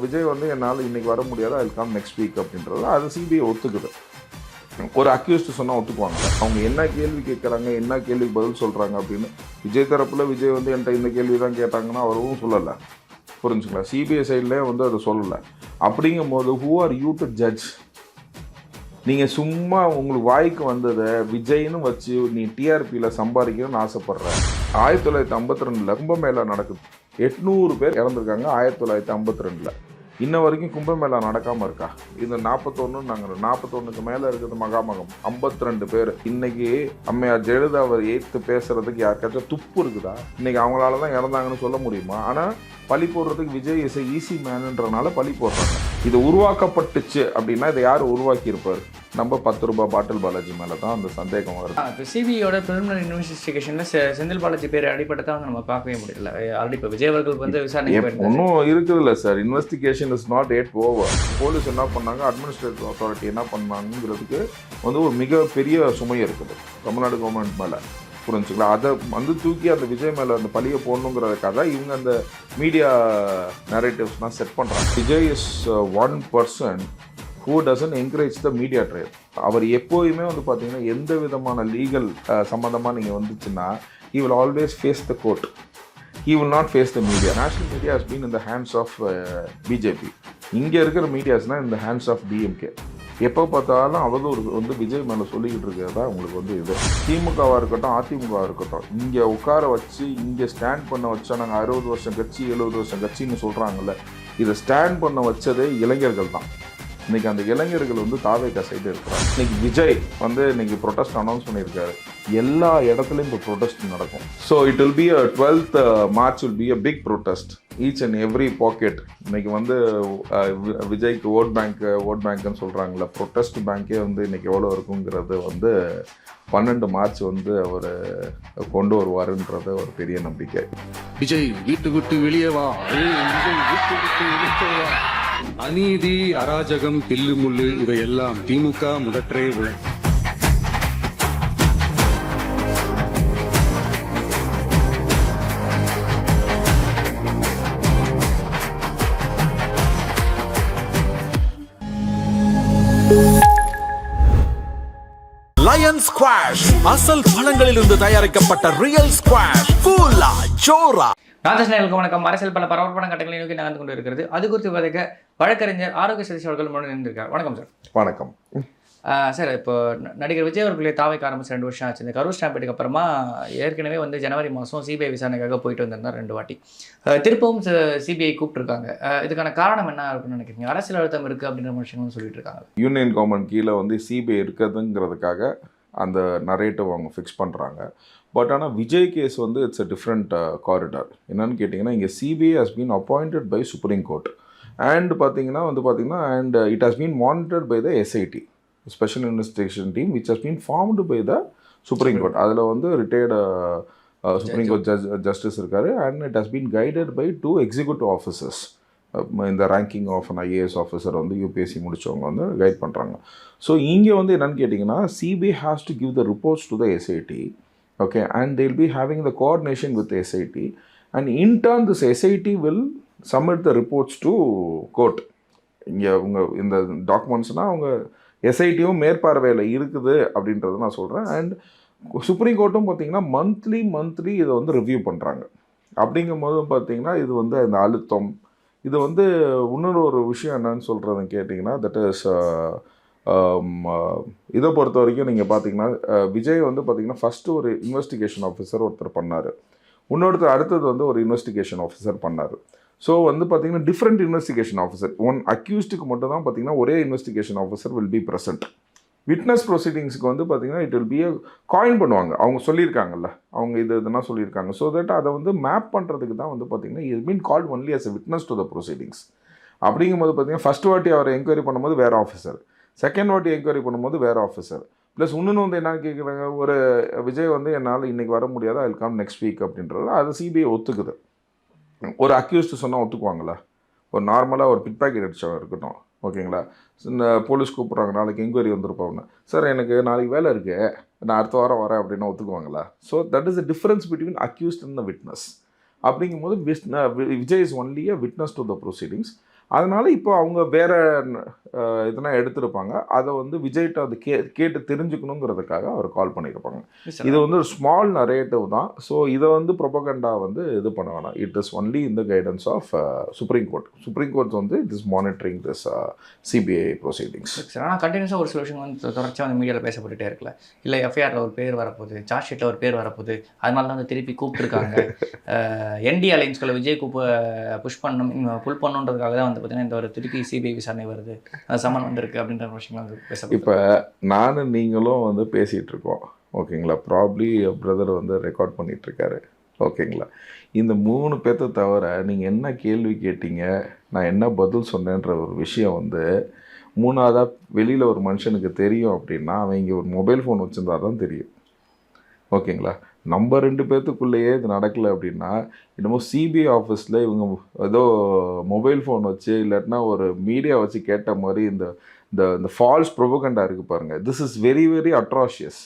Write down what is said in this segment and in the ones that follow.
விஜய் வந்து என்னால் இன்றைக்கி வர முடியாது, I will come next week அப்படின்றது அது சிபிஐ ஒத்துக்குது. ஒரு அக்யூஸ்டு சொன்னால் ஒத்துக்குவாங்க. அவங்க என்ன கேள்வி கேட்குறாங்க, என்ன கேள்விக்கு பதில் சொல்கிறாங்க அப்படின்னு. விஜய் தரப்பில் விஜய் வந்து என்கிட்ட இந்த கேள்வி தான் கேட்டாங்கன்னா அவரும் சொல்லலை, புரிஞ்சுங்களா? சிபிஐ சைட்லேயே வந்து அதை சொல்லலை. அப்படிங்கும்போது who are you to judge? நீங்கள் சும்மா உங்களுக்கு வாய்க்கு வந்ததை விஜய்னு வச்சு நீ டிஆர்பியில் சம்பாதிக்கணும்னு ஆசைப்பட்ற. 1952 கும்பமேளா நடக்குது. 800 பேர் இறந்துருக்காங்க 1952. இன்ன வரைக்கும் கும்பமேளா நடக்காமல் இருக்கா? இந்த 41 நாங்கள் 41க்கு மேலே இருக்குது மகாமகம் 52 பேர். இன்னைக்கு அம்மையார் ஜெயலலிதாவை ஏற்று பேசுறதுக்கு யாருக்காச்சும் துப்பு இருக்குதா? இன்னைக்கு அவங்களால தான் இறந்தாங்கன்னு சொல்ல முடியுமா? ஆனால் பழி போடுறதுக்கு விஜய் இஸ் ஈஸி மேனுன்றனால பழி போடுறாங்க. இது உருவாக்கப்பட்டுச்சு அப்படின்னா இதை யார் உருவாக்கியிருப்பார்? நம்ம 10 ரூபாய் பாட்டில் பாலாஜி மேலே தான் அந்த சந்தேகம் வருது. இப்போ சிபிஐயோட பிரிலிமினரி இன்வெஸ்டிகேஷனில் செந்தில் பாலாஜி பேர் அடிப்பட்டதை வந்து நம்ம பார்க்கவே முடியல. ஆல்ரெடி இப்போ விஜய் அவர்கள் வந்து விசாரணை ஒன்றும் இருக்குதுல்ல சார், investigation is not yet over. Police என்ன பண்ணாங்க, அட்மினிஸ்ட்ரேட்டிவ் அத்தாரிட்டி என்ன பண்ணாங்கிறதுக்கு வந்து ஒரு மிகப்பெரிய சுமை இருக்குது தமிழ்நாடு கவர்மெண்ட் மேலே, புரிஞ்சுங்களா? அதை வந்து தூக்கி அந்த விஜய் மேலே அந்த பழியை போடணுங்கிறதுக்காக இவங்க அந்த மீடியா நரேட்டிவ்ஸ்லாம் செட் பண்ணுறாங்க. Vijay is one person who doesn't encourage the media trail. அவர் எப்போயுமே வந்து பார்த்தீங்கன்னா எந்த விதமான லீகல் சம்மந்தமாக நீங்கள் வந்துச்சுன்னா he will always face the court. He will not face the media. National media has been in the hands of BJP. இங்கே இருக்கிற மீடியாஸ்னால் in the hands of DMK. எப்போ பார்த்தாலும் அவதூறு வந்து விஜய் மேலே சொல்லிக்கிட்டு இருக்கிறது தான் உங்களுக்கு வந்து இது. திமுகவாக இருக்கட்டும் அதிமுகவாக இருக்கட்டும், இங்கே உட்கார வச்சு இங்கே ஸ்டாண்ட் பண்ண வச்சா நாங்கள் 60 வருஷம் கட்சி 70 வருஷம் கட்சின்னு சொல்கிறாங்கல்ல, இதை ஸ்டாண்ட் பண்ண வச்சதே இளைஞர்கள் தான். இன்றைக்கி அந்த இளைஞர்கள் வந்து தாவேகா சைடு இருக்கிறாங்க. இன்றைக்கி விஜய் வந்து இன்றைக்கி ப்ரொட்டஸ்ட் அனௌன்ஸ் பண்ணியிருக்காரு. எல்லா இடத்துலையும் இப்போ ப்ரொட்டஸ்ட் நடக்கும். So it will be 12th March will be a big protest each and every pocket. இன்றைக்கி வந்து விஜய்க்கு ஓட் பேங்க்குன்னு சொல்கிறாங்களே, ப்ரொட்டஸ்ட் பேங்க்கே வந்து இன்றைக்கி எவ்வளோ இருக்குங்கிறது வந்து 12 March வந்து அவர் கொண்டு வருவாருன்றது ஒரு பெரிய நம்பிக்கை. விஜய் வீட்டு விட்டு வெளியே வா, அநீதி அராஜகம் பில்லு முள்ளு இவையெல்லாம் திமுக முதற்றே உள்ள. லயன் ஸ்குவாஷ் அசல் பழங்களிலிருந்து தயாரிக்கப்பட்ட ரியல் ஸ்குவாஷ் கூலா ஜோரா. ராஜேஷ்னர்களுக்கு வணக்கம். அரசியல் பல பரவலான கட்டங்களை நோக்கி நகர்ந்து கொண்டு இருக்கிறது. அது குறித்து விவாதிக்க வழக்கறிஞர் ஆரோக்கிய சதீஷ் அவர்கள் முன்னாடி இருந்திருக்கார். வணக்கம் சார். வணக்கம் சார். இப்போ நடிகர் விஜய் அவர்களே தாவைக்கு ஆரம்பிச்சு 2 வருஷம் ஆச்சு. இந்த கரூர் ஸ்டாம்பேட்டுக்கு அப்புறமா ஏற்கனவே வந்து ஜனவரி மாதம் சிபிஐ விசாரணைக்காக போயிட்டு வந்திருந்தார் 2 வாட்டி. திருப்பவும் சிபிஐ கூப்பிட்டுருக்காங்க. இதுக்கான காரணம் என்ன அப்படின்னு நினைக்கிறீங்க? அரசியல் அழுத்தம் இருக்குது அப்படின்ற விஷயங்களும் சொல்லிட்டு இருக்காங்க. யூனியன் கவர்மெண்ட் கீழே வந்து சிபிஐ இருக்குதுங்கிறதுக்காக அந்த நரேட்டிவ் அவங்க ஃபிக்ஸ் பண்ணுறாங்க. பட் ஆனால் விஜய் கேஸ் வந்து இட்ஸ் அ டிஃப்ரெண்ட் காரிடார். என்னென்னு கேட்டிங்கன்னா, இங்கே CBI has been appointed by supreme court and பார்த்தீங்கன்னா and it has been monitored by the SIT, special investigation team which has been formed by the supreme court. அதில் வந்து retired supreme court justice இருக்கார். And it has been guided by 2 executive officers. இந்த ranking of an IAS officer வந்து UPSC முடித்தவங்க வந்து guide பண்ணுறாங்க. So இங்கே வந்து என்னென்னு கேட்டிங்கன்னா, CBI has to give the reports to the SIT. Okay, and they'll be having the coordination with the SIT, and in turn this SIT will submit the reports to court. இங்கே இந்த டாக்குமெண்ட்ஸ்னால் அவங்க எஸ்ஐடியும் மேற்பார்வையில் இருக்குது அப்படின்றத நான் சொல்கிறேன். அண்ட் சுப்ரீம் கோர்ட்டும் பார்த்திங்கன்னா monthly இதை வந்து ரிவ்யூ பண்ணுறாங்க. அப்படிங்கும்போது பார்த்திங்கன்னா இது வந்து அந்த அழுத்தம் இது வந்து இன்னொரு ஒரு விஷயம் என்னன்னு சொல்கிறதுன்னு கேட்டிங்கன்னா, தட் இஸ் இதை பொறுத்த வரைக்கும் நீங்கள் பார்த்தீங்கன்னா விஜய் வந்து பார்த்திங்கன்னா ஃபஸ்ட்டு ஒரு இன்வெஸ்டிகேஷன் ஆஃபீஸர் ஒருத்தர் பண்ணார், இன்னொருத்தர் அடுத்தது வந்து ஒரு இன்வெஸ்டிகேஷன் ஆஃபீஸர் பண்ணார். ஸோ வந்து பார்த்திங்கன்னா டிஃப்ரெண்ட் இன்வெஸ்டிகேஷன் ஆஃபீஸர், ஒன் அக்யூஸ்டுக்கு மட்டும் தான் பார்த்திங்கன்னா ஒரே investigation officer will be present. Witness ப்ரொசீடிங்ஸுக்கு வந்து பார்த்திங்கன்னா இட் வில் பி காயின் பண்ணுவாங்க. அவங்க சொல்லியிருக்காங்கல்ல, அவங்க இதெல்லாம் சொல்லியிருக்காங்க. ஸோ தட் அதை வந்து மேப் பண்ணுறதுக்கு தான் வந்து பார்த்திங்கன்னா it mean called only as a witness to the proceedings. அப்படிங்கும்போது பார்த்திங்கன்னா ஃபஸ்ட் வாட்டி அவரை என்கொயரி பண்ணும்போது வேறு ஆஃபீஸர், செகண்ட் வாட்டி என்கொயரி பண்ணும்போது வேறு ஆஃபீஸர். ப்ளஸ் இன்னொன்று வந்து என்ன கேட்குறாங்க, ஒரு விஜய் வந்து என்னால் இன்றைக்கி வர முடியாது, I will come next week அப்படின்றது அது சிபிஐ ஒத்துக்குது. ஒரு அக்யூஸ்டு சொன்னால் ஒத்துக்குவாங்களா? ஒரு நார்மலாக ஒரு பிட் பேக்கெட் அடிச்சவங்க இருக்கட்டும், ஓகேங்களா, இந்த போலீஸ் கூப்பிட்றாங்க, நாளைக்கு என்கொயரி வந்துருப்பாங்க, சார் எனக்கு நாளைக்கு வேலை இருக்குது, நான் அடுத்த வாரம் வரேன் அப்படின்னா ஒத்துக்குவாங்களா? So that is the difference between accused and the witness. அப்படிங்கும்போது Vijay is only a witness to the proceedings. அதனால இப்போ அவங்க வேற இதெல்லாம் எடுத்திருப்பாங்க. அதை வந்து விஜய்கிட்ட அது கேட்டு தெரிஞ்சுக்கணுங்கிறதுக்காக அவர் கால் பண்ணியிருப்பாங்க. இது வந்து ஒரு ஸ்மால் நரேட்டிவ் தான். ஸோ இதை வந்து ப்ரொபகண்டா வந்து இது பண்ண வேணாம். It is only in the guidance of supreme court. Supreme court வந்து it is monitoring this CBI proceedings. Sir ஆனால் கண்டினியூஸாக ஒரு சில விஷயம் வந்து தொடர்ச்சியாக வந்து மீடியாவில் பேசப்பட்டுட்டே இருக்கல. இல்லை எஃப்ஐஆரில் ஒரு பேர் வரப்போகுது, சார்ஜ் ஷீட்டில் ஒரு பேர் வரப்போகுது, அதனால தான் வந்து திருப்பி கூப்பிட்டுருக்காங்க. என்டி அலைன்ஸ்களை விஜய் புஷ் புல் பண்ணுன்றதுக்காக தான் வந்து பார்த்தீங்கன்னா இந்த ஒரு திருப்பி சிபிஐ விசாரணை வருது, சமன் வந்திருக்கு அப்படின்ற விஷயங்கள் வந்து பேச. இப்போ நானும் நீங்களும் வந்து பேசிகிட்டு இருக்கோம், ஓகேங்களா? ப்ராப்ளி பிரதர் வந்து ரெக்கார்ட் பண்ணிகிட்ருக்காரு, ஓகேங்களா? இந்த 3 பேர்த்த தவிர நீங்கள் என்ன கேள்வி கேட்டீங்க, நான் என்ன பதில் சொன்னேன்ற ஒரு விஷயம் வந்து 3ஆவதாக வெளியில் ஒரு மனுஷனுக்கு தெரியும் அப்படின்னா அவன் இங்கே ஒரு மொபைல் ஃபோன் வச்சுருந்தா தான் தெரியும், ஓகேங்களா? நம்ம 2 பேர்த்துக்குள்ளேயே இது நடக்கலை அப்படின்னா என்னமோ சிபிஐ ஆஃபீஸில் இவங்க ஏதோ மொபைல் ஃபோன் வச்சு இல்லாட்டினா ஒரு மீடியா வச்சு கேட்ட மாதிரி இந்த இந்த ஃபால்ஸ் ப்ரொபகண்டா இருக்குது பாருங்கள். This is very very atrocious.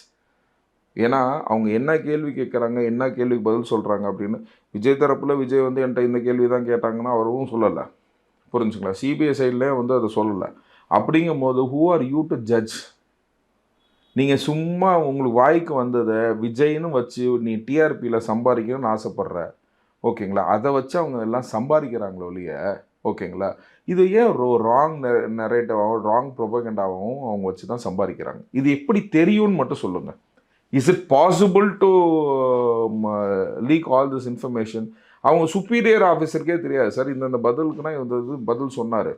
ஏன்னா அவங்க என்ன கேள்வி கேட்குறாங்க, என்ன கேள்விக்கு பதில் சொல்கிறாங்க அப்படின்னு விஜய் தரப்பில் விஜய் வந்து என்கிட்ட இந்த கேள்வி தான் கேட்டாங்கன்னா அவரும் சொல்லலை, புரிஞ்சுங்களா? சிபிஐ சைட்லேயே வந்து அதை சொல்லலை. அப்படிங்கும் போது who are you to judge? நீங்கள் சும்மா உங்களுக்கு வாய்க்கு வந்ததை விஜய்னு வச்சு நீ டிஆர்பியில் சம்பாதிக்கணும்னு ஆசைப்பட்ற, ஓகேங்களா? அதை வச்சு அவங்க எல்லாம் சம்பாதிக்கிறாங்களோ இல்லைய, ஓகேங்களா? இது ஏன் ராங் நரேட்டிவாகவும் ராங் ப்ரொபகண்டாகவும் அவங்க வச்சு தான் சம்பாதிக்கிறாங்க. இது எப்படி தெரியும்னு மட்டும் சொல்லுங்கள். Is it possible to leak all this information? அவங்க சுப்பீரியர் ஆஃபீஸருக்கே தெரியாது சார் இந்த பதிலுக்குன்னா இந்த இது பதில் சொன்னார்,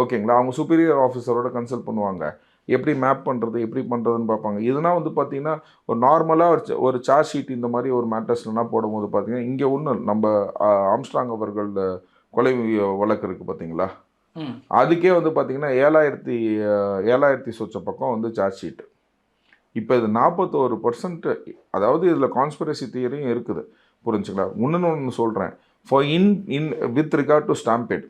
ஓகேங்களா? அவங்க சுப்பீரியர் ஆஃபீஸரோட கன்சல்ட் பண்ணுவாங்க, எப்படி மேப் பண்ணுறது எப்படி பண்ணுறதுன்னு பார்ப்பாங்க. இதனால் வந்து பார்த்திங்கன்னா ஒரு நார்மலாக ஒரு சார்ஜ் ஷீட் இந்த மாதிரி ஒரு மேட்டர்ஸ்லாம் போடும்போது பார்த்திங்கன்னா இங்கே ஒன்று நம்ம ஆம்ஸ்ட்ராங் அவர்கள் கொலை வழக்கு இருக்குது பார்த்தீங்களா, அதுக்கே வந்து பார்த்திங்கன்னா 7,000 சொச்ச பக்கம் வந்து சார்ஜ் ஷீட்டு. இப்போ இது 41%, அதாவது இதில் கான்ஸ்பிரசி தியரியும் இருக்குது, புரிஞ்சுங்களா? ஒன்று சொல்கிறேன், for in with regard to stampede.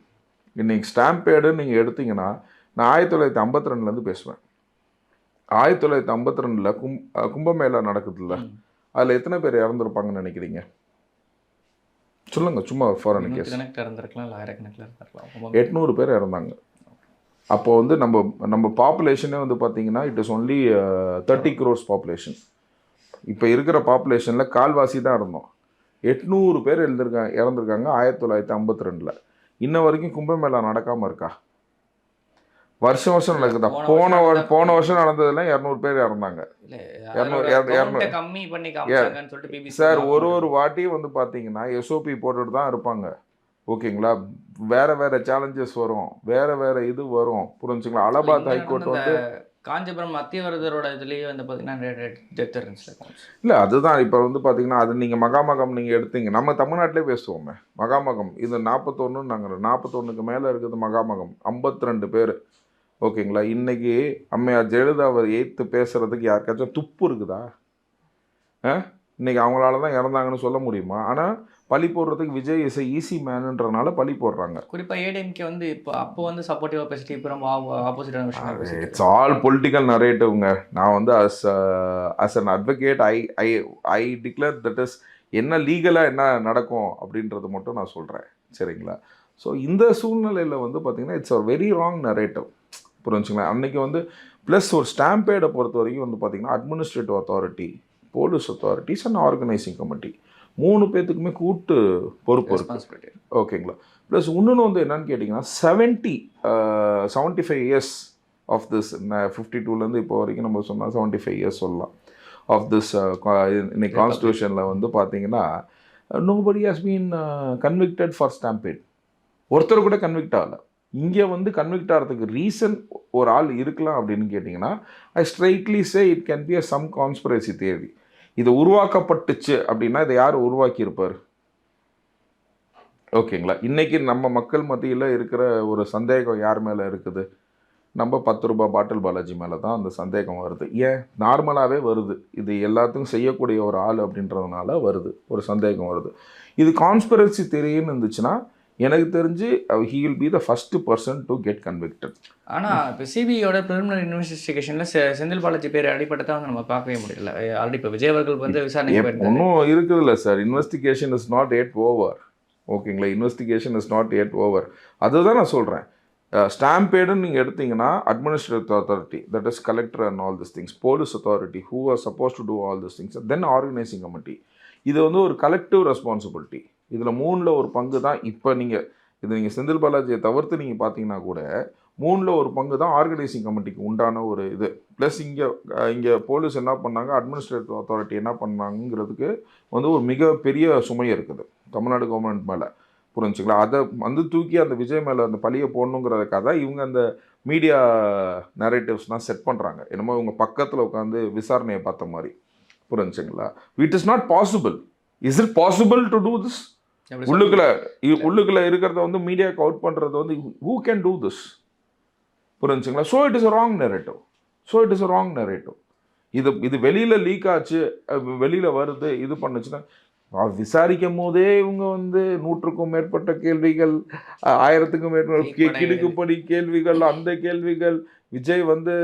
இன்றைக்கி ஸ்டாம்பேடுன்னு நீங்கள் எடுத்திங்கன்னா நான் 1952 பேசுவேன். 1952 கும்பமேளா நடக்குதுல்ல, அதில் எத்தனை பேர் இறந்துருப்பாங்கன்னு நினைக்கிறீங்க? சொல்லுங்கள், சும்மா ஃபாரின் கேஸ். 800 பேர் இறந்தாங்க. அப்போ வந்து நம்ம பாப்புலேஷனே வந்து பார்த்தீங்கன்னா it is only 30 crores population. இப்போ இருக்கிற பாப்புலேஷனில் கால்வாசி தான் இருந்தோம். 800 பேர் இறந்துருக்காங்க 1952. இன்ன வரைக்கும் கும்பமேளா நடக்காமல் இருக்கா? வருஷம் நடக்குதா? போன வருஷம் நடந்ததுல 200 பேர் இறந்தாங்க. சார் ஒரு வாட்டியும் வந்து பார்த்தீங்கன்னா எஸ்ஓபி போட்டுட்டு தான் இருப்பாங்க, ஓகேங்களா? வேற சேலஞ்சஸ் வரும், வேற இது வரும், புரிஞ்சுங்களா? அலகாபாத் ஹைகோர்ட் வந்து காஞ்சிபுரம் மத்தியவரதரோட இதுலேயே வந்து பார்த்தீங்கன்னா டெத் இருந்துச்சு. இல்லை அதுதான் இப்போ வந்து பார்த்தீங்கன்னா அது நீங்கள் மகாமகம் நீங்கள் எடுத்தீங்க, நம்ம தமிழ்நாட்டிலே பேசுவோமே மகாமகம். இது 41 நாங்கள் 41க்கு மேலே இருக்குது மகாமகம், 52 பேர், ஓகேங்களா? இன்றைக்கி அம்மையார் ஜெயலலிதாவை எய்த்து பேசுகிறதுக்கு யாருக்காச்சும் துப்பு இருக்குதா? இன்றைக்கி அவங்களால தான் இறந்தாங்கன்னு சொல்ல முடியுமா? ஆனால் பழி போடுறதுக்கு விஜய் இஸ் ஈஸி மேனுன்றனால பழி போடுறாங்க. குறிப்பாக ஏடிஎம்கே வந்து இப்போ அப்போ வந்து சப்போர்ட்டிவாக பேசிட்டு இப்போ ஆப்போசிட்டான விஷயம். இட்ஸ் ஆல் பொலிட்டிக்கல் நரேட்டிவ்ங்க. நான் வந்து as an advocate I declare that is என்ன லீகலாக என்ன நடக்கும் அப்படின்றது மட்டும் நான் சொல்கிறேன், சரிங்களா? ஸோ இந்த சூழ்நிலையில் வந்து பார்த்திங்கன்னா it's a very wrong narrative, புரிஞ்சுங்களேன்? அன்றைக்கி வந்து ப்ளஸ் ஒரு ஸ்டாம்பேடை பொறுத்த வரைக்கும் வந்து பார்த்திங்கன்னா administrative authority, police authorities and organising committee 3 பேர்த்துக்குமே கூட்டு பொறுப்பு இருக்குது, ஓகேங்களா? ப்ளஸ் இன்னொன்று வந்து என்னன்னு கேட்டிங்கன்னா 75 இயர்ஸ் ஆஃப் திஸ் 52லேருந்து இப்போ வரைக்கும் நம்ம சொன்னால் 75 இயர்ஸ் சொல்லலாம் ஆஃப் திஸ் இன்னைக்கு கான்ஸ்டியூஷனில் வந்து பார்த்தீங்கன்னா nobody has been convicted for stampede. ஒருத்தர் கூட கன்விக்ட் ஆகலை. இங்கே வந்து கன்விக்ட் ஆகிறதுக்கு ரீசன் ஒரு ஆள் இருக்கலாம் அப்படின்னு கேட்டிங்கன்னா I straightly say it can be a some conspiracy theory. இது உருவாக்கப்பட்டுச்சு அப்படின்னா இதை யார் உருவாக்கியிருப்பார்? ஓகேங்களா? இன்றைக்கி நம்ம மக்கள் மத்தியில் இருக்கிற ஒரு சந்தேகம் யார் மேலே இருக்குது? நம்ம 10 ரூபாய் பாட்டில் பாலாஜி மேலே தான் அந்த சந்தேகம் வருது. ஏன்? நார்மலாகவே வருது. இது எல்லாத்துக்கும் செய்யக்கூடிய ஒரு ஆள் அப்படின்றதுனால வருது, ஒரு சந்தேகம் வருது. இது கான்ஸ்பிரசி தியரின்னு இருந்துச்சுன்னா எனக்கு தெரிஞ்சு he will be the first person to get convicted. ஆனால் இப்போ சிபிஐயோட ப்ரிலிமினரி இன்வெஸ்டிகேஷனில் செந்தில் பாலாஜி பேர் அடிப்பட்டதை வந்து நம்ம பார்க்கவே முடியல. ஆல்ரெடி இப்போ விஜய் அவர்கள் வந்து விசாரணை ஒன்றும் இருக்குதுல்ல சார், investigation is not yet over. ஓகேங்களா. Investigation is not yet over. அதுதான் நான் சொல்கிறேன். ஸ்டாம்பேடுன்னு நீங்கள் எடுத்தீங்கன்னா administrative authority, that is collector and all this things, police authority who are suppose to do all this things, then organising committee. இது வந்து ஒரு கலெக்டிவ் ரெஸ்பான்சிபிலிட்டி. இதில் 3ல் ஒரு பங்கு தான். இப்போ நீங்கள் செந்தில் பாலாஜியை தவிர்த்து நீங்கள் பார்த்தீங்கன்னா கூட 3ல் ஒரு பங்கு தான் ஆர்கனைசிங் கமிட்டிக்கு உண்டான ஒரு இது. ப்ளஸ் இங்கே போலீஸ் என்ன பண்ணாங்க, அட்மினிஸ்ட்ரேட்டிவ் அத்தாரிட்டி என்ன பண்ணாங்கிறதுக்கு வந்து ஒரு மிகப்பெரிய சுமை இருக்குது தமிழ்நாடு கவர்மெண்ட் மேலே. புரிஞ்சுங்களா. அதை வந்து தூக்கி அந்த விஜய் மேலே அந்த பழியை போடணுங்கிறதுக்காக தான் இவங்க அந்த மீடியா நரேட்டிவ்ஸ்லாம் செட் பண்ணுறாங்க. என்னமோ இவங்க பக்கத்தில் உட்காந்து விசாரணையை பார்த்த மாதிரி. புரிஞ்சுங்களா. It is not possible. Is it possible to do this? உள்ளுக்குள்ள இருக்கிறத வந்து மீடியாவுக்கு அவுட் பண்ணுறது வந்து ஹூ கேன் டூ திஸ்? புரிஞ்சுங்களா. So it is a wrong narrative. இது வெளியில் லீக் ஆச்சு, வெளியில் வருது, இது பண்ணுச்சுன்னா விசாரிக்கும் போதே இவங்க வந்து 100க்கும் மேற்பட்ட கேள்விகள், 1000க்கும் மேற்பட்ட கிடுக்குப்படி கேள்விகள், அந்த கேள்விகள், விஜய் வந்து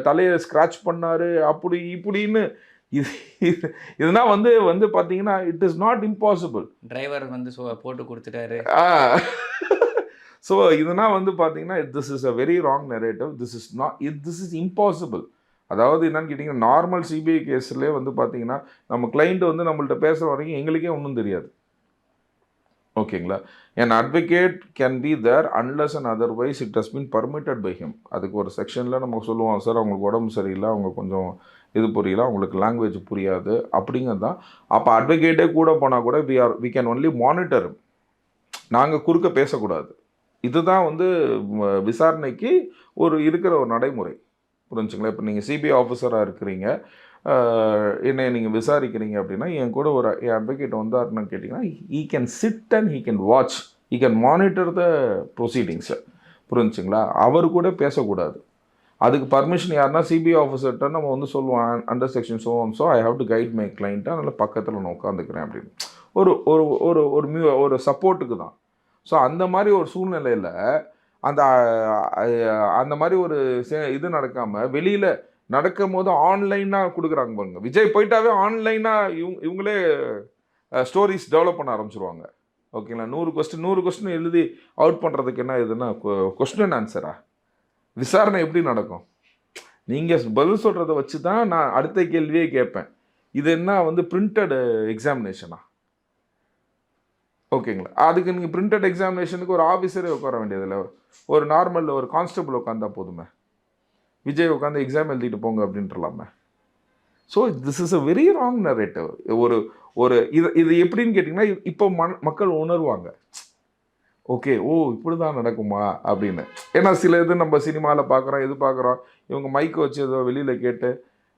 தலையை ஸ்க்ராட்ச் பண்ணாரு அப்படி இப்படின்னு இதுனா வந்து பார்த்தீங்கன்னா it is not impossible. Driver வந்து போட்டு கொடுத்துட்டாரு. ஸோ இதுனா வந்து பார்த்தீங்கன்னா this is a very wrong narrative. This is impossible. அதாவது என்னன்னு கேட்டிங்கன்னா, நார்மல் சிபிஐ கேஸ்லேயே வந்து பார்த்தீங்கன்னா நம்ம கிளைண்ட் வந்து நம்மள்ட்ட பேசுகிற வரைக்கும் எங்களுக்கே ஒன்றும் தெரியாது. ஓகேங்களா. an advocate can be there unless and otherwise it has been permitted by him. அதுக்கு ஒரு செக்ஷனில் நம்ம சொல்லுவோம், சார் அவங்களுக்கு உடம்பு சரியில்லை, அவங்க கொஞ்சம் இது புரியல, அவங்களுக்கு லாங்குவேஜ் புரியாது அப்படிங்கிறது தான். அப்போ அட்வொகேட்டே கூட போனால் கூட we can only monitor. நாங்கள் குறுக்க பேசக்கூடாது. இதுதான் வந்து விசாரணைக்கு இருக்கிற ஒரு நடைமுறை. புரிஞ்சுங்களா. இப்போ நீங்கள் சிபிஐ ஆஃபீஸராக இருக்கிறீங்க, என்னை நீங்கள் விசாரிக்கிறீங்க அப்படின்னா என் கூட என் அட்வொகேட் வந்தாருன்னு கேட்டிங்கன்னா he can sit and he can watch, he can monitor the proceedings. புரிஞ்சுங்களா. அவர் கூட பேசக்கூடாது. அதுக்கு பர்மிஷன் யாருன்னா சிபிஐ ஆஃபீஸர்கிட்ட நம்ம வந்து சொல்லுவோம், under section so I have to guide my கிளைண்ட்டை, அதனால் பக்கத்தில் நான் உட்காந்துக்கிறேன் அப்படின்னு ஒரு சப்போர்ட்டுக்கு தான். ஸோ அந்த மாதிரி ஒரு சூழ்நிலையில் அந்த மாதிரி ஒரு இது நடக்காமல் வெளியில் நடக்கும் போது ஆன்லைனாக கொடுக்குறாங்க பாருங்க. விஜய் போயிட்டாவே ஆன்லைனாக இவங்களே ஸ்டோரிஸ் டெவலப் பண்ண ஆரம்பிச்சிருவாங்க. ஓகேங்களா. 100 கொஸ்டின் எழுதி அவுட் பண்ணுறதுக்கு என்ன இதுன்னா கொஸ்டின் அண்ட் ஆன்சரா? விசாரணை எப்படி நடக்கும்? நீங்கள் பதில் சொல்கிறத வச்சு தான் நான் அடுத்த கேள்வியே கேட்பேன். இது என்ன வந்து பிரிண்டட் எக்ஸாமினேஷனா? ஓகேங்களா. அதுக்கு நீங்கள் பிரிண்டட் எக்ஸாமினேஷனுக்கு ஒரு ஆஃபீஸரே உட்கார வேண்டியதில்லை, ஒரு நார்மல் ஒரு கான்ஸ்டபிள் உட்காந்தா போதுமே. விஜய் உட்காந்து எக்ஸாம் எழுதிட்டு போங்க அப்படின்றலாமே. So this is a very wrong narrative. இது எப்படின்னு கேட்டிங்கன்னா இப்போ மக்கள் உணர்வாங்க, ஓகே இப்படி தான் நடக்குமா அப்படின்னு. ஏன்னா சில இது நம்ம சினிமாவில் பார்க்குறோம், இவங்க மைக்கை வச்சு ஏதோ வெளியில் கேட்டு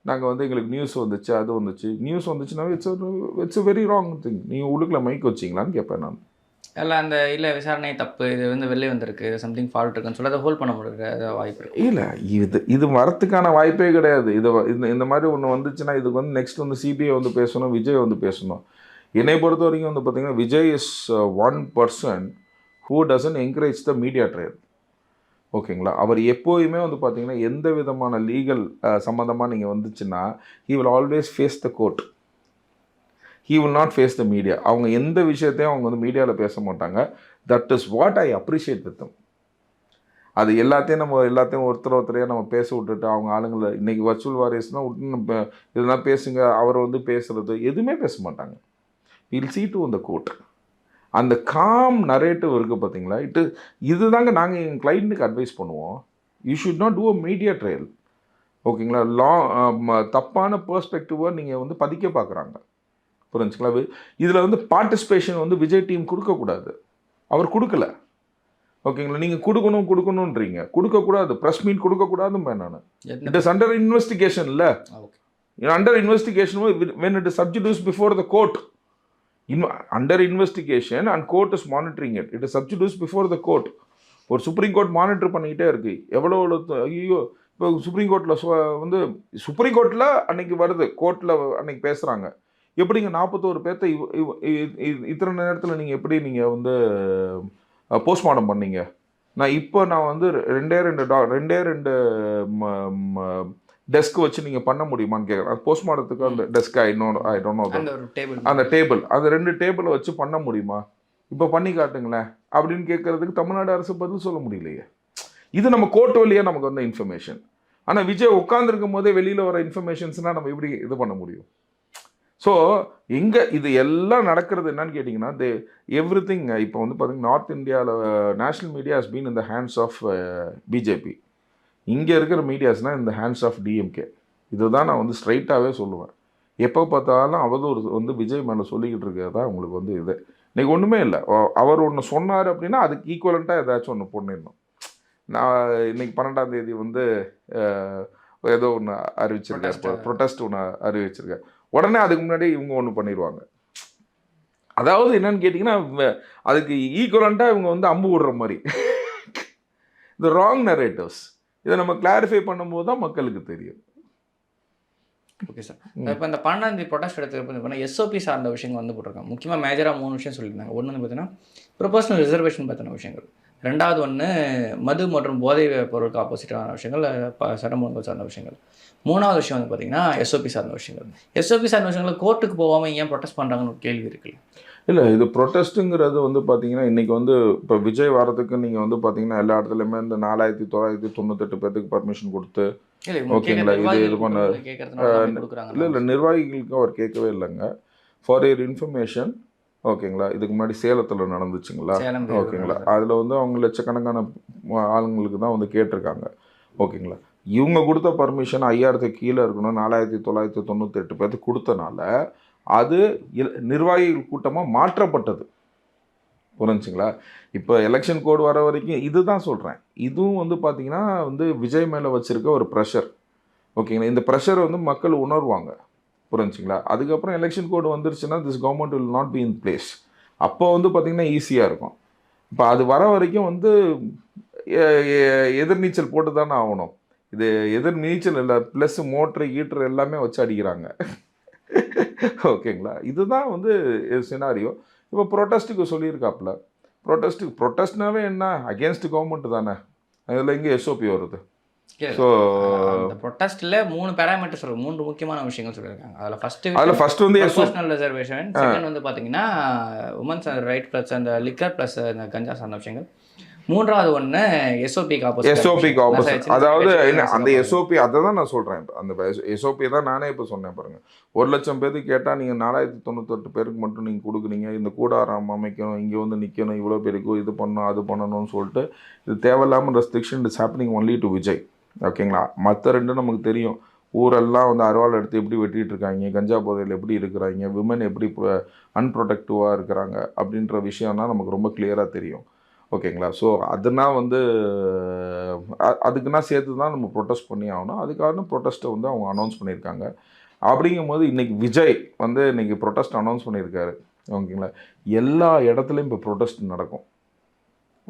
நாங்கள் வந்து எங்களுக்கு நியூஸ் வந்துச்சு, அது வந்துச்சு. நியூஸ் வந்துச்சுன்னா it's a very wrong thing. நீங்கள் உள்ளுக்குள்ள மைக் வச்சிங்களான்னு கேட்பேன் நான். இல்லை விசாரணை தப்பு, இது வந்து வெளியே வந்திருக்கு, சம்திங் ஃபால்ட் இருக்குன்னு சொல்லி அதை ஹோல்ட் பண்ண முடியாது வாய்ப்பு இருக்குது. இல்லை இது வரத்துக்கான வாய்ப்பே கிடையாது. இந்த மாதிரி ஒன்று வந்துச்சுன்னா இதுக்கு வந்து நெக்ஸ்ட் வந்து சிபிஐ வந்து பேசணும், விஜய் வந்து பேசணும். என்னை பொறுத்த வரைக்கும் வந்து பார்த்திங்கன்னா Vijay is one person who doesn't encourage the media trial. ஓகேங்களா. அவர் எப்போயுமே வந்து பார்த்திங்கன்னா எந்த விதமான லீகல் சம்மந்தமாக நீங்கள் வந்துச்சுன்னா he will always face the court. he will not face the media. அவங்க எந்த விஷயத்தையும் அவங்க வந்து மீடியாவில் பேச மாட்டாங்க. That is what I appreciate with them. அது எல்லாத்தையும் ஒருத்தரையாக நம்ம பேச விட்டுட்டு அவங்க ஆளுங்களை இன்றைக்கி வர்ச்சுவல் வாரியர்ஸ்னால் விட்டு இதெல்லாம் பேசுங்க, அவர் வந்து பேசுகிறது எதுவுமே பேச மாட்டாங்க. we'll see to the court. அந்த காம் நரேட்டிவ் இருக்குது பார்த்தீங்களா. இதுதாங்க நாங்கள் எங்கள் கிளைண்ட்டுக்கு அட்வைஸ் பண்ணுவோம். You should not do a media trial. ஓகேங்களா. தப்பான பெர்ஸ்பெக்டிவை நீங்கள் வந்து பதிக்க பார்க்குறாங்க. புரிஞ்சுங்களா. இதில் வந்து பார்ட்டிசிபேஷன் வந்து விஜய் டீம் கொடுக்கக்கூடாது, அவர் கொடுக்கல. ஓகேங்களா. நீங்கள் கொடுக்கணுன்றீங்க, கொடுக்கக்கூடாது. ப்ரெஸ் மீட் கொடுக்கக்கூடாதுன்னு நான். It is under investigation. இல்லை under investigation when it is subjudice before the court. Under investigation and court is monitoring it. It is subjudice before the court. ஒரு சுப்ரீம் கோர்ட் மானிட்டர் பண்ணிக்கிட்டே இருக்குது. எவ்வளோ ஐயோ இப்போ supreme கோர்ட்டில் அன்னைக்கு வருது, கோர்ட்டில் அன்னைக்கு பேசுகிறாங்க. எப்படிங்க 41 பேர்த்த இத்தனை நேரத்தில் நீங்கள் எப்படி நீங்கள் வந்து போஸ்ட்மார்ட்டம் பண்ணீங்க? நான் வந்து 2 டெஸ்க் வச்சு நீங்கள் பண்ண முடியுமான்னு கேட்குறேன். போஸ்ட்மார்ட்டத்துக்கு அந்த டெஸ்க் ஐ டோன்ட் நோ அந்த ஒரு டேபிள் அந்த டேபிள் அந்த 2 டேபிளை வச்சு பண்ண முடியுமா, இப்போ பண்ணி காட்டுங்களேன் அப்படின்னு கேட்கறதுக்கு தமிழ்நாடு அரசு பதில் சொல்ல முடியலையே. இது நம்ம கோர்ட் வழியாக நமக்கு வந்த இன்ஃபர்மேஷன். ஆனால் விஜய் உட்காந்துருக்கும் போதே வெளியில் வர இன்ஃபர்மேஷன்ஸ்னால் நம்ம எப்படி இது பண்ண முடியும்? ஸோ இங்கே இது எல்லாம் நடக்கிறது என்னன்னு கேட்டிங்கன்னா எவ்ரிதிங் இப்போ வந்து பார்த்தீங்கன்னா நார்த் இந்தியாவில் national media has been in the hands of BJP. இங்கே இருக்கிற மீடியாஸ்னால் இந்த ஹேண்ட்ஸ் ஆஃப் டிஎம்கே. இதுதான் நான் வந்து ஸ்ட்ரைட்டாகவே சொல்லுவேன். எப்போ பார்த்தாலும் அவதூறு வந்து விஜய் மேலே சொல்லிக்கிட்டு இருக்கிறது தான் உங்களுக்கு வந்து இது. இன்றைக்கி ஒன்றுமே இல்லை, அவர் ஒன்று சொன்னார் அப்படின்னா அதுக்கு ஈக்குவலண்ட்டாக ஏதாச்சும் ஒன்று பண்ணிடணும். நான் இன்னைக்கு 12ஆம் தேதி வந்து ஏதோ ஒன்று அறிவிச்சிருக்காரு, ப்ரொட்டஸ்ட் ஒன்று அறிவிச்சிருக்காரு. உடனே அதுக்கு முன்னாடி இவங்க ஒன்று பண்ணிடுவாங்க. அதாவது என்னன்னு கேட்டிங்கன்னா அதுக்கு ஈக்குவலண்ட்டாக இவங்க வந்து அம்பு விடுற மாதிரி இந்த ராங் நரேட்டிவ்ஸ். இதை நம்ம கிளாரிஃபை பண்ணும்போது தான் மக்களுக்கு தெரியும். Okay sir. இப்போ இந்த 12ஆம் தேதி ப்ரொடெஸ்ட் எடுத்து எஸ்ஓபி சார்ந்த விஷயங்கள் வந்து போட்டிருக்காங்க. முக்கியமாக மேஜராக 3 விஷயம் சொல்லியிருந்தாங்க. ஒன்று வந்து பார்த்தீங்கன்னா ப்ரொபோஷனல் ரிசர்வேஷன் பற்றின விஷயங்கள், ரெண்டாவது ஒன்று மது மற்றும் போதை பொருளுக்கு ஆப்போசிட்டான விஷயங்கள், சட்டம் ஒழுங்கு சார்ந்த விஷயங்கள், மூணாவது விஷயம் வந்து பார்த்தீங்கன்னா எஸ்ஓபி சார்ந்த விஷயங்கள். எஸ்ஓபி சார்ந்த விஷயங்கள் கோர்ட்டுக்கு போகாமல் ஏன் ப்ரொடெஸ்ட் பண்ணுறாங்கன்னு ஒரு கேள்வி இருக்குல்ல. இல்லை, இது ப்ரொட்டஸ்ட்டுங்கிறது வந்து பார்த்தீங்கன்னா இன்றைக்கி வந்து இப்போ விஜய் வரதுக்கு நீங்கள் வந்து பார்த்தீங்கன்னா எல்லா இடத்துலையுமே இந்த 4998 பேர்த்துக்கு பர்மிஷன் கொடுத்து ஓகேங்களா இது பண்ண இல்லை நிர்வாகிகளுக்கு அவர் கேட்கவே இல்லைங்க. ஃபார் யுவர் இன்ஃபர்மேஷன் ஓகேங்களா, இதுக்கு முன்னாடி சேலத்தில் நடந்துச்சுங்களா ஓகேங்களா, அதில் வந்து அவங்க லட்சக்கணக்கான ஆளுங்களுக்கு தான் வந்து கேட்டிருக்காங்க ஓகேங்களா. இவங்க கொடுத்த பர்மிஷன் 5000 கீழே இருக்கணும், 4998 பேர்த்துக்கு கொடுத்தனால அது நிர்வாகிகள் கூட்டமாக மாற்றப்பட்டது. புரிஞ்சுங்களா? இப்போ எலெக்ஷன் கோடு வர வரைக்கும் இதுதான் சொல்கிறேன். இதுவும் வந்து பார்த்திங்கன்னா வந்து விஜய் மேலே வச்சுருக்க ஒரு ப்ரெஷர் ஓகேங்களா. இந்த ப்ரெஷரை வந்து மக்கள் உணர்வாங்க. புரிஞ்சுங்களா? அதுக்கப்புறம் எலெக்ஷன் கோடு வந்துருச்சுன்னா this government will not be in place. அப்போ வந்து பார்த்திங்கன்னா ஈஸியாக இருக்கும். இப்போ அது வர வரைக்கும் வந்து எதிர்நீச்சல் போட்டு தானே ஆகணும். இது எதிர்நீச்சல் இல்லை, ப்ளஸ் மோட்ரு ஹீட்ரு எல்லாமே வச்சு அடிக்கிறாங்க ஓகேங்களா. இதுதான் வந்து சினாரியோ. இப்போ ப்ரொட்டஸ்ட்டுக்கு சொல்லியிருக்காப்புல, ப்ரொட்டஸ்ட்னாவே என்ன, அகேன்ஸ்ட் கவர்மெண்ட் தானே. அதில் எங்கே எஸ்ஓபி வருது? ஸோ ப்ரொட்டஸ்ட்டில் 3 பேராமீட்டர் சொல்லுவாங்க, 3 முக்கியமான விஷயங்கள் சொல்லியிருக்காங்க. அதில் ஃபஸ்ட்டு வந்து பர்சனல் ரிசர்வேஷன், செகண்ட் வந்து பார்த்தீங்கன்னா உமன்ஸ் ரைட் ப்ளஸ் அந்த லிக்கர் ப்ளஸ் அந்த கஞ்சா சார்ந்த விஷயங்கள், மூன்றாவது ஒன்று எஸ்ஓபிக்கு ஆப்போசிட். அதாவது என்ன அந்த எஸ்ஓபி, அதை தான் நான் சொல்கிறேன். இப்போ அந்த எஸ்ஓபி தான் நானே இப்போ சொன்னேன் பாருங்கள். 1,00,000 பேருக்கு கேட்டால் நீங்கள் 4098 பேருக்கு மட்டும் நீங்கள் கொடுக்குறீங்க. இந்த கூடாரம் அமைக்கணும், இங்கே வந்து நிற்கணும், இவ்வளோ பேருக்கு இது பண்ணணும் அது பண்ணணும்னு சொல்லிட்டு இது தேவையில்லாமல் restriction is happening only to Vijay ஓகேங்களா. மற்ற 2 நமக்கு தெரியும். ஊரெல்லாம் வந்து அருவாள் எடுத்து எப்படி வெட்டிகிட்டு இருக்காங்க, கஞ்சா போதையில் எப்படி இருக்கிறாங்க, விமன் எப்படி அன்ப்ரொடக்டிவாக இருக்கிறாங்க அப்படின்ற விஷயம்னா நமக்கு ரொம்ப கிளியராக தெரியும் ஓகேங்களா. ஸோ அதனால் வந்து அதுக்குன்னா சேர்த்து தான் நம்ம ப்ரொட்டஸ்ட் பண்ணி ஆகணும். அதுக்காக ப்ரொட்டஸ்ட்டை வந்து அவங்க அனௌன்ஸ் பண்ணியிருக்காங்க. அப்படிங்கும் போது இன்றைக்கி விஜய் வந்து இன்றைக்கி ப்ரொட்டஸ்ட் அனௌன்ஸ் பண்ணியிருக்காரு ஓகேங்களா. எல்லா இடத்துலையும் இப்போ ப்ரொட்டஸ்ட் நடக்கும்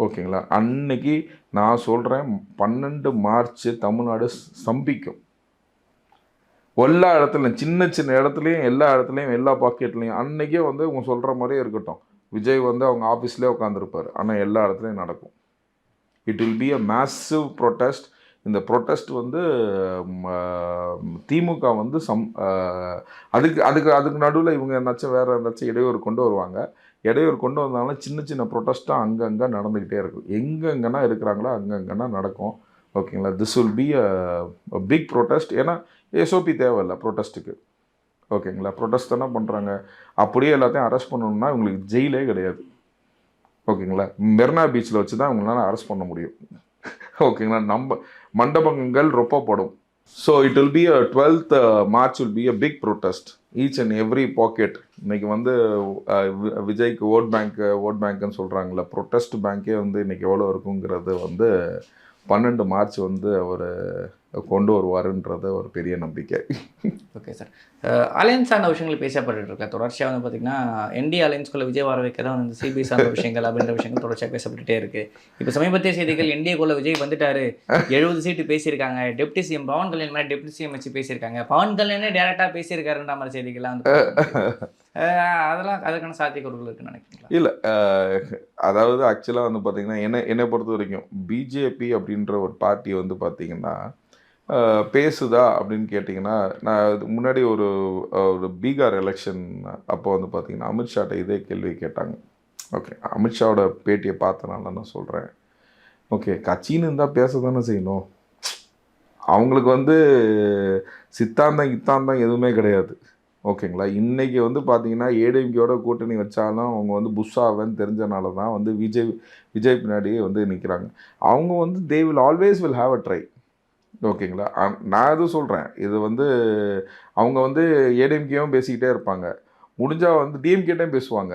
ஓகேங்களா. அன்னைக்கு நான் சொல்கிறேன் 12 மார்ச் தமிழ்நாடு ஸ்தம்பிக்கும். எல்லா இடத்துலையும் சின்ன சின்ன இடத்துலையும் எல்லா இடத்துலையும் எல்லா பாக்கெட்லேயும் அன்றைக்கே வந்து அவங்க சொல்கிற மாதிரியே இருக்கட்டும். விஜய் வந்து அவங்க ஆஃபீஸ்லேயே உட்காந்துருப்பார், ஆனால் எல்லா இடத்துலையும் நடக்கும். It will be a massive protest. இந்த ப்ரொட்டஸ்ட் வந்து திமுக வந்து அதுக்கு நடுவில் இவங்க என்னாச்சும் வேறு என்னாச்சும் இடையூறு கொண்டு வருவாங்க. இடையூறு கொண்டு வந்தாலும் சின்ன சின்ன ப்ரொட்டஸ்ட்டாக அங்கங்கே நடந்துக்கிட்டே இருக்கும். எங்கெங்கன்னா இருக்கிறாங்களோ அங்கங்கன்னா நடக்கும் ஓகேங்களா. This will be a big protest. ஏன்னா எஸ்ஓபி தேவையில்லை ப்ரொட்டஸ்ட்டுக்கு ஓகேங்களா. ப்ரொட்டஸ்ட் என்ன பண்ணுறாங்க, அப்படியே எல்லாத்தையும் அரெஸ்ட் பண்ணணும்னா இவங்களுக்கு ஜெயிலே கிடையாது ஓகேங்களா. மெரினா பீச்சில் வச்சு தான் இவங்களால அரெஸ்ட் பண்ண முடியும் ஓகேங்களா. நம்ம மண்டபங்கள் ரொப்பப்படும். So it will be 12th March will be a big protest each and every pocket. இன்றைக்கி வந்து விஜய்க்கு ஓட் பேங்க்குன்னு சொல்கிறாங்களே, ப்ரொட்டஸ்ட் பேங்க்கே வந்து இன்றைக்கி எவ்வளோ இருக்குங்கிறது வந்து 12 மார்ச் வந்து அவர் கொண்டு வருவாருன்றது ஒரு பெரிய நம்பிக்கை. Okay sir. அலையன்ஸ் சார்ந்த விஷயங்கள் பேசப்பட்டு இருக்க தொடர்ச்சியாக வந்து பார்த்திங்கன்னா என்டிஏ அலையன்ஸ்குள்ளே விஜய் வர வைக்க தான் வந்து சிபிஐ சார்ந்த விஷயங்கள் அப்படின்ற விஷயங்கள் தொடர்ச்சியாக பேசப்பட்டுட்டே இருக்குது. இப்போ சமீபத்திய செய்திகள் என்டிஏக்குள்ளே விஜய் வந்துட்டார், 70 சீட்டு பேசியிருக்காங்க, டெப்டி சிஎம் பவன் கல்யாண் மாதிரி டெப்டி சிஎம் வச்சு பேசியிருக்காங்க, பவன் கல்யாணே டேரெக்டாக பேசியிருக்காருன்ற மாதிரி செய்திகள்லாம் வந்து அதெல்லாம் அதுக்கான சாத்தியக்கூறுகள் இருக்குன்னு நினைக்கிறீங்களா? இல்லை, அதாவது ஆக்சுவலாக வந்து பார்த்திங்கன்னா என்னை பொறுத்த வரைக்கும் பிஜேபி அப்படின்ற ஒரு பார்ட்டி வந்து பார்த்திங்கன்னா பேசுதா அப்படின்னு கேட்டிங்கன்னா, நான் இதுக்கு முன்னாடி ஒரு ஒரு பீகார் எலெக்ஷன் அப்போ வந்து பார்த்தீங்கன்னா, அமித்ஷாட்ட இதே கேள்வி கேட்டாங்க. ஓகே, அமித்ஷாவோட பேட்டியை பார்த்தனால நான் சொல்கிறேன். ஓகே, கட்சின்னு இருந்தால் பேச தானே செய்யணும். அவங்களுக்கு வந்து சித்தாந்தம் கித்தாந்தம் எதுவுமே கிடையாது. ஓகேங்களா, இன்றைக்கி வந்து பார்த்தீங்கன்னா ஏடிஎம்கேயோட கூட்டணி வச்சாலும் அவங்க வந்து புஷ் ஆவேன்னு தெரிஞ்சனால தான் வந்து விஜய் பின்னாடியே வந்து நிற்கிறாங்க. அவங்க வந்து they will always will have a try. ஓகேங்களா, நான் எதுவும் சொல்கிறேன், இது வந்து அவங்க வந்து ஏடிஎம்கேவும் பேசிக்கிட்டே இருப்பாங்க, முடிஞ்சால் வந்து டிஎம்கேட்டையும் பேசுவாங்க.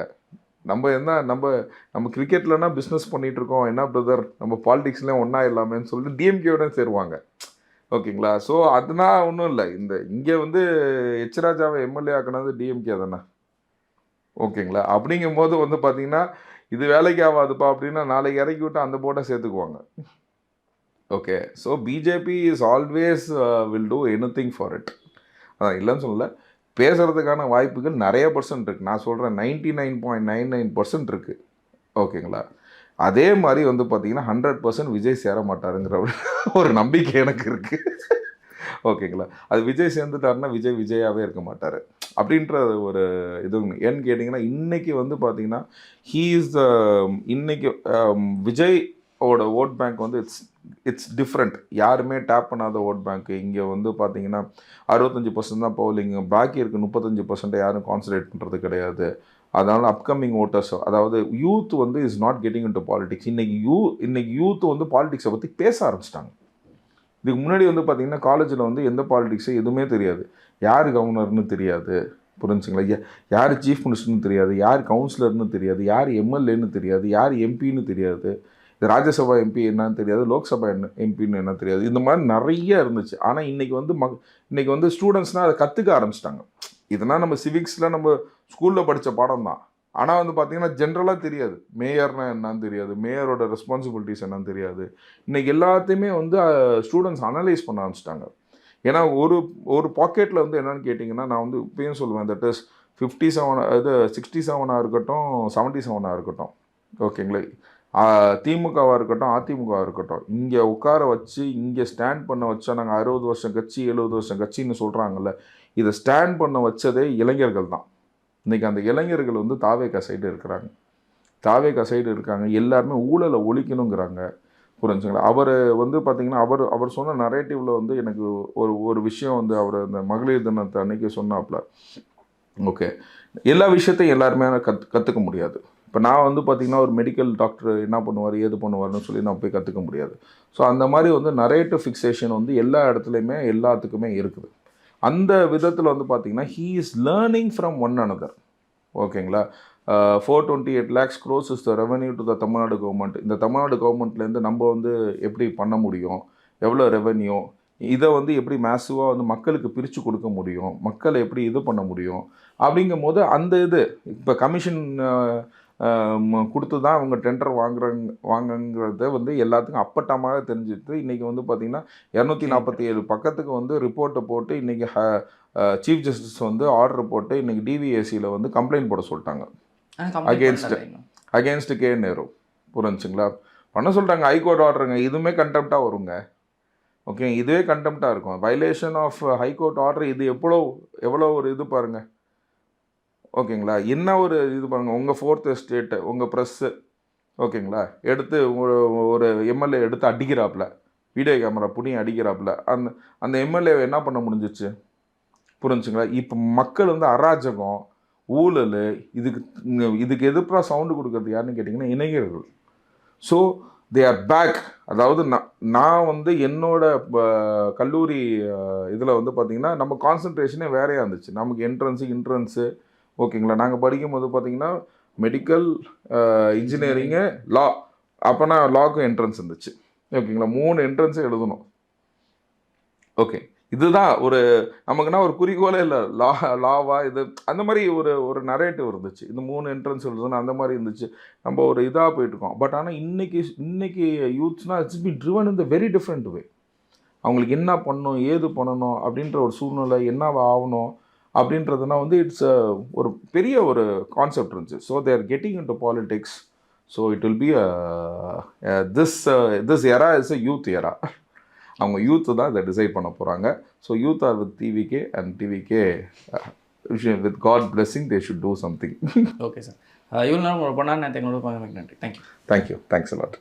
நம்ம கிரிக்கெட்லனா பிஸ்னஸ் பண்ணிகிட்டு இருக்கோம், என்ன பிரதர் நம்ம பாலிடிக்ஸ்லாம் ஒன்றா இல்லாமேன்னு சொல்லிட்டு டிஎம்கேவோட சேருவாங்க. ஓகேங்களா, ஸோ அதனால் ஒன்றும் இல்லை. இங்கே வந்து எச் ராஜாவை எம்எல்ஏ ஆக்கினது டிஎம்கே தானே. ஓகேங்களா, அப்படிங்கும்போது வந்து பார்த்தீங்கன்னா இது வேலைக்கு ஆகாதுப்பா அப்படின்னா நாளைக்கு இறக்கி விட்டு அந்த போர்டை சேர்த்துக்குவாங்க. Okay, so BJP is always will do anything for it. அதான் இல்லைன்னு சொல்லலை, பேசுகிறதுக்கான வாய்ப்புகள் நிறைய பர்சன்ட் இருக்குது. நான் சொல்கிறேன் 99.99% இருக்குது. ஓகேங்களா, அதே மாதிரி வந்து பார்த்தீங்கன்னா 100% விஜய் சேர மாட்டாருங்கிற ஒரு நம்பிக்கை எனக்கு இருக்குது. ஓகேங்களா, அது விஜய் சேர்ந்துட்டாருன்னா விஜயாகவே இருக்க மாட்டார் அப்படின்ற ஒரு இது. ஏன்னு கேட்டிங்கன்னா இன்றைக்கி வந்து பார்த்தீங்கன்னா இன்னைக்கு விஜய் ஓட ஓட் பேங்க் வந்து இட்ஸ் டிஃப்ரெண்ட். யாருமே டேப் பண்ணாத ஓட் பேங்க்கு. இங்கே வந்து பார்த்தீங்கன்னா 65% தான் போலிங், பாக்கி இருக்குது 35% யாரும் கான்சன்ட்ரேட் பண்ணுறது கிடையாது. அதனால் அப்கமிங் ஓட்டர்ஸ், அதாவது யூத் வந்து is not getting into politics. இன்னைக்கு யூத் வந்து பாலிடிக்ஸை பற்றி பேச ஆரம்பிச்சிட்டாங்க. இதுக்கு முன்னாடி வந்து பார்த்திங்கன்னா காலேஜில் வந்து எந்த பாலிடிக்ஸு எதுவுமே தெரியாது, யார் கவர்னர்னு தெரியாது, புரிஞ்சுங்களா, யார் சீஃப் மினிஸ்டர்னு தெரியாது, யார் கவுன்சிலர்னு தெரியாது, யார் எம்எல்ஏன்னு தெரியாது, யார் எம்பின்னு தெரியாது, இது ராஜ்யசபா எம்பி என்னன்னு தெரியாது, லோக்சபா எம்பின்னு என்ன தெரியாது. இந்த மாதிரி நிறைய இருந்துச்சு. ஆனால் இன்றைக்கி வந்து ஸ்டூடெண்ட்ஸ்னால் அதை கற்றுக்க ஆரம்பிச்சிட்டாங்க. இதனால் நம்ம சிவிக்ஸில் நம்ம ஸ்கூலில் படித்த பாடம் தான். ஆனால் வந்து பார்த்திங்கன்னா ஜென்ரலாக தெரியாது, மேயர்னா என்னன்னு தெரியாது, மேயரோட ரெஸ்பான்சிபிலிட்டிஸ் என்னன்னு தெரியாது. இன்றைக்கி எல்லாத்தையுமே வந்து ஸ்டூடெண்ட்ஸ் அனலைஸ் பண்ண ஆரம்பிச்சிட்டாங்க. ஏன்னா ஒரு பாக்கெட்டில் வந்து என்னென்னு கேட்டிங்கன்னா, நான் வந்து இப்பயும் சொல்லுவேன், தட் இஸ் 67 இருக்கட்டும் 77 இருக்கட்டும், ஓகேங்களா, திமுகவாக இருக்கட்டும் அதிமுகவாக இருக்கட்டும், இங்கே உட்கார வச்சு இங்கே ஸ்டாண்ட் பண்ண வச்சா, நாங்கள் 60 வருஷம் கட்சி 70 வருஷம் கட்சின்னு சொல்கிறாங்கல்ல, இதை ஸ்டாண்ட் பண்ண வச்சதே இளைஞர்கள் தான். இன்றைக்கி அந்த இளைஞர்கள் வந்து தாவேகா சைடு இருக்காங்க. எல்லாருமே ஊழலை ஒழிக்கணுங்கிறாங்க, புரிஞ்சுங்களா. அவர் வந்து பார்த்திங்கன்னா அவர் சொன்ன நரேட்டிவில் வந்து எனக்கு ஒரு விஷயம் வந்து அவர் இந்த மகளிர் தினத்தை அன்றைக்கி சொன்னாப்புல. ஓகே, எல்லா விஷயத்தையும் எல்லாருமே கற்றுக்க முடியாது. இப்போ நான் வந்து பார்த்திங்கன்னா ஒரு மெடிக்கல் டாக்டர் என்ன பண்ணுவார் ஏது பண்ணுவார்னு சொல்லி நான் போய் கற்றுக்க முடியாது. ஸோ அந்த மாதிரி வந்து நரேட்டிவ் ஃபிக்ஸேஷன் வந்து எல்லா இடத்துலையுமே எல்லாத்துக்குமே இருக்குது. அந்த விதத்தில் வந்து பார்த்திங்கன்னா he is learning from one another. ஓகேங்களா, 428 lakhs crores is the revenue to the Tamil Nadu government. இந்த தமிழ்நாடு கவர்மெண்ட்லேருந்து நம்ம வந்து எப்படி பண்ண முடியும், எவ்வளோ ரெவன்யூ, இதை வந்து எப்படி மேசிவாக வந்து மக்களுக்கு பிரித்து கொடுக்க முடியும், மக்களை எப்படி இது பண்ண முடியும் அப்படிங்கும் போது அந்த இது இப்போ கமிஷன் கொடுத்து தான் அவங்க டெண்டர் வாங்குங்கிறத வந்து எல்லாத்துக்கும் அப்பட்டமாக தெரிஞ்சுட்டு இன்றைக்கி வந்து பார்த்திங்கன்னா 247 பக்கத்துக்கு வந்து ரிப்போர்ட்டை போட்டு இன்றைக்கி சீஃப் ஜஸ்டிஸ் வந்து ஆர்டர் போட்டு இன்றைக்கி டிவிஎஸ்சியில் வந்து கம்ப்ளைண்ட் போட சொல்லிட்டாங்க அகேன்ஸ்ட் கே நேரு, புரிஞ்சுங்களா, பண்ண சொல்லிட்டாங்க. ஹைகோர்ட் ஆர்டருங்க, இதுவுமே கண்டெம்ப்டாக வருங்க. ஓகே, இதுவே கண்டெம்ப்டாக இருக்கும், வயலேஷன் ஆஃப் ஹைகோர்ட் ஆர்டர். இது எவ்வளோ ஒரு இது பாருங்கள். ஓகேங்களா, என்ன ஒரு இது பாருங்கள், உங்கள் 4th எஸ்டேட்டு உங்கள் ப்ரெஸ்ஸு, ஓகேங்களா, எடுத்து ஒரு எம்எல்ஏ எடுத்து அடிக்கிறாப்புல, வீடியோ கேமரா புனி அடிக்கிறாப்புல, அந்த எம்எல்ஏவை என்ன பண்ண முடிஞ்சிச்சு, புரிஞ்சுங்களா. இப்போ மக்கள் வந்து அராஜகம் ஊழல் இதுக்கு எதிர்ப்பாக சவுண்டு கொடுக்குறது யாருன்னு கேட்டிங்கன்னா இளைஞர்கள். So they are back. அதாவது நான் வந்து என்னோட கல்லூரி இதில் வந்து பார்த்திங்கன்னா நம்ம கான்சன்ட்ரேஷனே வேறையாக இருந்துச்சு. நமக்கு என்ட்ரன்ஸு ஓகேங்களா, நாங்கள் படிக்கும்போது பார்த்திங்கன்னா மெடிக்கல், இன்ஜினியரிங்கு, லா. அப்போனா லாவுக்கும் என்ட்ரன்ஸ் இருந்துச்சு. ஓகேங்களா, 3 என்ட்ரன்ஸு எழுதணும். ஓகே, இதுதான் ஒரு நமக்குன்னா ஒரு குறிக்கோளே இல்லை, லாவா இது அந்த மாதிரி ஒரு நரேட்டிவ் இருந்துச்சு. இந்த 3 என்ட்ரன்ஸ் எழுதணும் அந்த மாதிரி இருந்துச்சு. நம்ம ஒரு இதாக போயிட்டுருக்கோம். பட் ஆனால் இன்னைக்கு யூத்ஸ்னால் it's be driven in the very different way. அவங்களுக்கு என்ன பண்ணணும் ஏது பண்ணணும் அப்படின்ற ஒரு சூழ்நிலை, என்ன ஆகணும் அப்படின்றதுனா வந்து இட்ஸ் ஒரு பெரிய ஒரு கான்செப்ட் இருந்துச்சு. So they are getting into politics. So it will be this era is a youth era. அவங்க யூத்து தான் இதை டிசைட் பண்ண போகிறாங்க. So youth are with TVK and TVK with God blessing they should do something. Okay sir, இவ்வளோ நேரம் உங்களோட பொண்ணான நேரத்தை எங்களோட நன்றி. Thank you. Thank you. Thanks a lot.